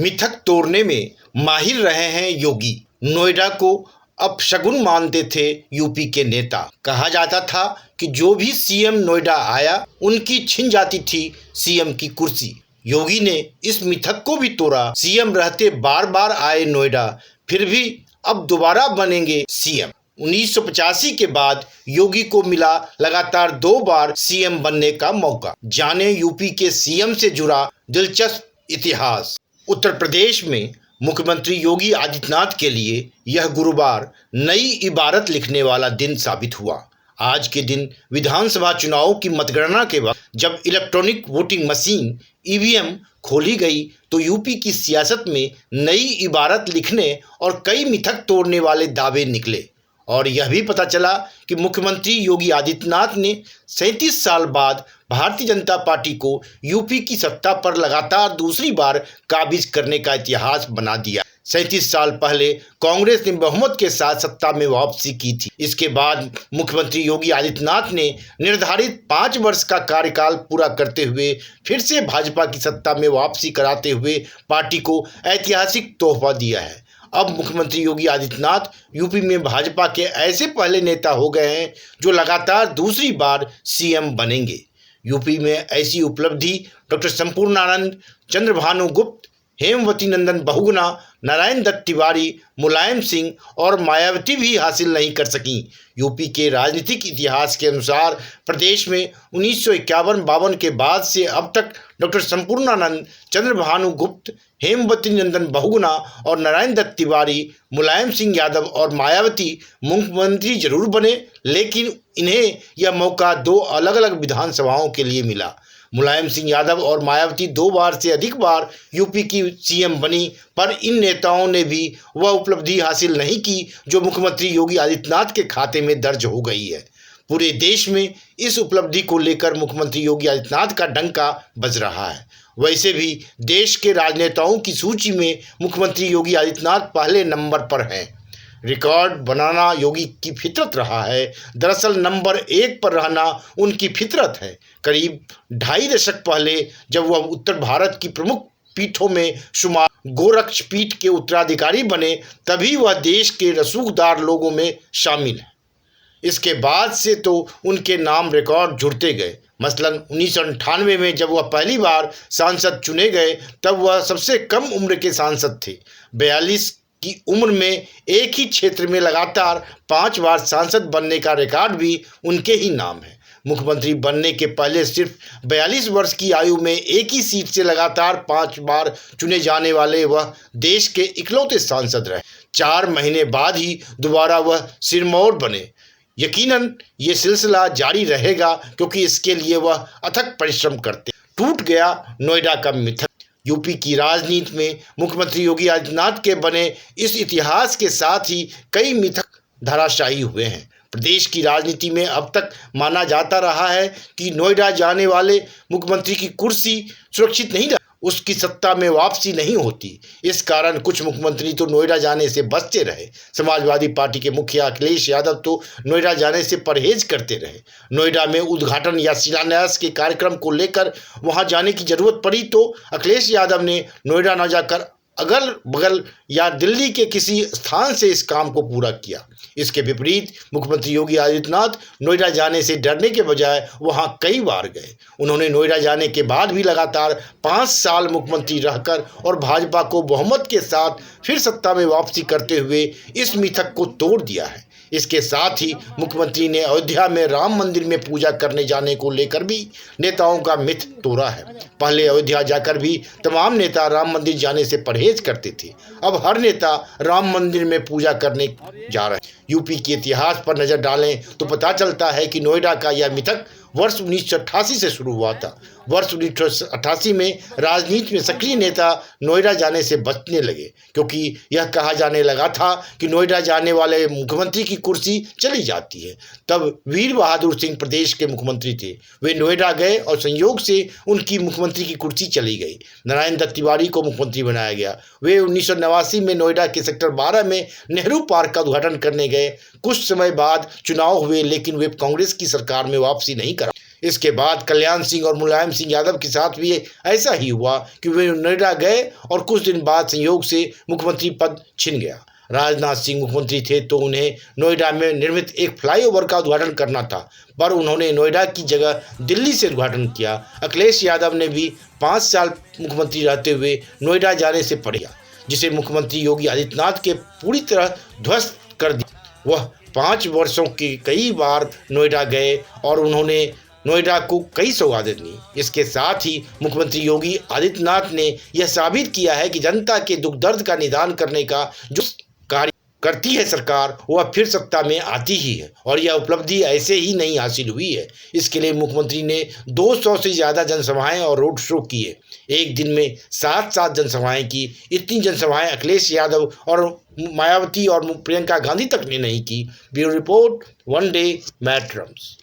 मिथक तोड़ने में माहिर रहे हैं योगी। नोएडा को अपशगुन मानते थे यूपी के नेता। कहा जाता था कि जो भी सीएम नोएडा आया उनकी छिन जाती थी सीएम की कुर्सी। योगी ने इस मिथक को भी तोड़ा। सीएम रहते बार बार आए नोएडा, फिर भी अब दोबारा बनेंगे सीएम। 1985 के बाद योगी को मिला लगातार 2 बार सीएम बनने का मौका। जाने यूपी के सीएम से जुड़ा दिलचस्प इतिहास। उत्तर प्रदेश में मुख्यमंत्री योगी आदित्यनाथ के लिए यह गुरुवार नई इबारत लिखने वाला दिन साबित हुआ। आज के दिन विधानसभा चुनावों की मतगणना के वक्त जब इलेक्ट्रॉनिक वोटिंग मशीन ईवीएम खोली गई तो यूपी की सियासत में नई इबारत लिखने और कई मिथक तोड़ने वाले दावे निकले। और यह भी पता चला कि मुख्यमंत्री योगी आदित्यनाथ ने 37 साल बाद भारतीय जनता पार्टी को यूपी की सत्ता पर लगातार दूसरी बार काबिज करने का इतिहास बना दिया। 37 साल पहले कांग्रेस ने बहुमत के साथ सत्ता में वापसी की थी। इसके बाद मुख्यमंत्री योगी आदित्यनाथ ने निर्धारित 5 वर्ष का कार्यकाल पूरा करते हुए फिर से भाजपा की सत्ता में वापसी कराते हुए पार्टी को ऐतिहासिक तोहफा दिया है। अब मुख्यमंत्री योगी आदित्यनाथ यूपी में भाजपा के ऐसे पहले नेता हो गए हैं जो लगातार दूसरी बार सीएम बनेंगे। यूपी में ऐसी उपलब्धि डॉक्टर संपूर्णानंद, चंद्रभानु गुप्त, हेमवती नंदन बहुगुणा, नारायण दत्त तिवारी, मुलायम सिंह और मायावती भी हासिल नहीं कर सकीं। यूपी के राजनीतिक इतिहास के अनुसार प्रदेश में 1951-52 के बाद से अब तक डॉक्टर संपूर्णानंद, चंद्रभानु गुप्त, हेमवती नंदन बहुगुणा और नारायण दत्त तिवारी, मुलायम सिंह यादव और मायावती मुख्यमंत्री जरूर बने, लेकिन इन्हें यह मौका 2 अलग अलग विधानसभाओं के लिए मिला। मुलायम सिंह यादव और मायावती 2 बार से अधिक बार यूपी की सीएम बनी, पर इन नेताओं ने भी वह उपलब्धि हासिल नहीं की जो मुख्यमंत्री योगी आदित्यनाथ के खाते में दर्ज हो गई है। पूरे देश में इस उपलब्धि को लेकर मुख्यमंत्री योगी आदित्यनाथ का डंका बज रहा है। वैसे भी देश के राजनेताओं की सूची में मुख्यमंत्री योगी आदित्यनाथ पहले नंबर पर हैं। रिकॉर्ड बनाना योगी की फितरत रहा है। दरअसल नंबर 1 पर रहना उनकी फितरत है। करीब 2.5 दशक पहले जब वह उत्तर भारत की प्रमुख पीठों में शुमार गोरक्ष पीठ के उत्तराधिकारी बने, तभी वह देश के रसूखदार लोगों में शामिल है। इसके बाद से तो उनके नाम रिकॉर्ड जुड़ते गए। मसलन 1998 में जब वह पहली बार सांसद चुने गए तब वह सबसे कम उम्र के सांसद थे। 42 की उम्र में एक ही क्षेत्र में लगातार 5 बार सांसद बनने का रिकॉर्ड भी उनके ही नाम है। मुख्यमंत्री बनने के पहले सिर्फ 42 वर्ष की आयु में एक ही सीट से लगातार 5 बार चुने जाने वाले वह देश के इकलौते सांसद रहे। 4 महीने बाद ही दोबारा वह सिरमौर बने। यकीनन ये सिलसिला जारी रहेगा क्योंकि इसके लिए वह अथक परिश्रम करते। टूट गया नोएडा का मिथक। यूपी की राजनीति में मुख्यमंत्री योगी आदित्यनाथ के बने इस इतिहास के साथ ही कई मिथक धराशायी हुए हैं। प्रदेश की राजनीति में अब तक माना जाता रहा है कि नोएडा जाने वाले मुख्यमंत्री की कुर्सी सुरक्षित नहीं रही, उसकी सत्ता में वापसी नहीं होती। इस कारण कुछ मुख्यमंत्री तो नोएडा जाने से बचते रहे। समाजवादी पार्टी के मुखिया अखिलेश यादव तो नोएडा जाने से परहेज करते रहे। नोएडा में उद्घाटन या शिलान्यास के कार्यक्रम को लेकर वहां जाने की जरूरत पड़ी तो अखिलेश यादव ने नोएडा न जाकर अगल बगल या दिल्ली के किसी स्थान से इस काम को पूरा किया। इसके विपरीत मुख्यमंत्री योगी आदित्यनाथ नोएडा जाने से डरने के बजाय वहां कई बार गए। उन्होंने नोएडा जाने के बाद भी लगातार 5 साल मुख्यमंत्री रहकर और भाजपा को बहुमत के साथ फिर सत्ता में वापसी करते हुए इस मिथक को तोड़ दिया है। इसके साथ ही मुख्यमंत्री ने अयोध्या में राम मंदिर में पूजा करने जाने को लेकर भी नेताओं का मिथ तोड़ा है। पहले अयोध्या जाकर भी तमाम नेता राम मंदिर जाने से परहेज करते थे। अब हर नेता राम मंदिर में पूजा करने जा रहे हैं। यूपी के इतिहास पर नजर डालें तो पता चलता है कि नोएडा का यह मिथक वर्ष 1988 से शुरू हुआ था। वर्ष 1988 में राजनीति में सक्रिय नेता नोएडा जाने से बचने लगे क्योंकि यह कहा जाने लगा था कि नोएडा जाने वाले मुख्यमंत्री की कुर्सी चली जाती है। तब वीर बहादुर सिंह प्रदेश के मुख्यमंत्री थे। वे नोएडा गए और संयोग से उनकी मुख्यमंत्री की कुर्सी चली गई। नारायण दत्त तिवारी को मुख्यमंत्री बनाया गया। वे 1989 में नोएडा के सेक्टर 12 में नेहरू पार्क का उद्घाटन करने गए। कुछ समय बाद चुनाव हुए लेकिन वे कांग्रेस की सरकार में वापसी नहीं करा। इसके बाद कल्याण सिंह और मुलायम सिंह यादव के साथ भी ऐसा ही हुआ कि वे नोएडा गए और कुछ दिन बाद संयोग से मुख्यमंत्री पद छिन गया। राजनाथ सिंह मुख्यमंत्री थे तो उन्हें नोएडा में निर्मित एक फ्लाईओवर का उद्घाटन करना था, पर उन्होंने नोएडा की जगह दिल्ली से उद्घाटन किया। अखिलेश यादव ने भी 5 साल मुख्यमंत्री रहते हुए नोएडा जाने से पड़ेगा, जिसे मुख्यमंत्री योगी आदित्यनाथ के पूरी तरह ध्वस्त कर दिया। वह 5 वर्षों के कई बार नोएडा गए और उन्होंने नोएडा को कई सौगातें दी। इसके साथ ही मुख्यमंत्री योगी आदित्यनाथ ने यह साबित किया है कि जनता के दुख दर्द का निदान करने का जो कार्य करती है सरकार, वह फिर सत्ता में आती ही है, और यह उपलब्धि ऐसे ही नहीं हासिल हुई है। इसके लिए मुख्यमंत्री ने 200 से ज़्यादा जनसभाएं और रोड शो किए। एक दिन में 7 जनसभाएं की। इतनी जनसभाएं अखिलेश यादव और मायावती और प्रियंका गांधी तक ने नहीं की। Bureau report, one day matters.